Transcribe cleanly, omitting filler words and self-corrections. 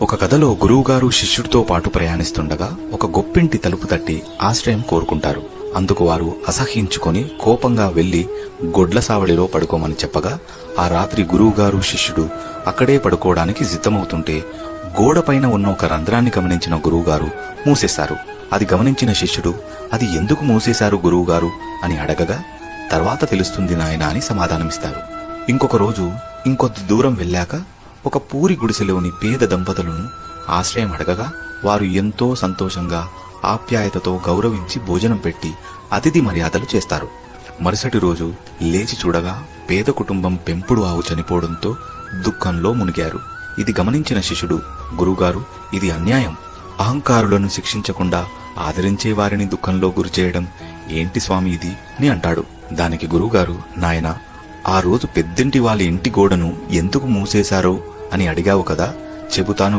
ఒక కథలో గురువుగారు శిష్యుడితో పాటు ప్రయాణిస్తుండగా ఒక గొప్పింటి తలుపు తట్టి ఆశ్రయం కోరుకుంటారు. అందుకు వారు అసహ్యించుకొని కోపంగా వెళ్లి గొడ్ల సావళిలో పడుకోమని చెప్పగా ఆ రాత్రి గురువుగారు శిష్యుడు అక్కడే పడుకోవడానికి సిద్ధమవుతుంటే గోడపైన ఉన్న ఒక రంధ్రాన్ని గమనించిన గురువుగారు మూసేశారు. అది గమనించిన శిష్యుడు అది ఎందుకు మూసేశారు గురువుగారు అని అడగగా తర్వాత తెలుస్తుంది నాయనా అని సమాధానమిస్తారు. ఇంకొక రోజు ఇంకొద్ది దూరం వెళ్ళాక ఒక పూరి గుడిసెలోని పేద దంపతులను ఆశ్రయం అడగగా వారు ఎంతో సంతోషంగా ఆప్యాయతతో గౌరవించి భోజనం పెట్టి అతిథి మర్యాదలు చేస్తారు. మరుసటి రోజు లేచి చూడగా పేద కుటుంబం పెంపుడు ఆవు చనిపోవడంతో దుఃఖంలో మునిగారు. ఇది గమనించిన శిష్యుడు గురువుగారు ఇది అన్యాయం, అహంకారులను శిక్షించకుండా ఆదరించే వారిని దుఃఖంలో గురిచేయడం ఏంటి స్వామి ఇది అని అంటాడు. దానికి గురువుగారు నాయనా ఆ రోజు పెద్దింటి వాళ్ళ ఇంటి గోడను ఎందుకు మూసేశారో అని అడిగావు కదా, చెబుతాను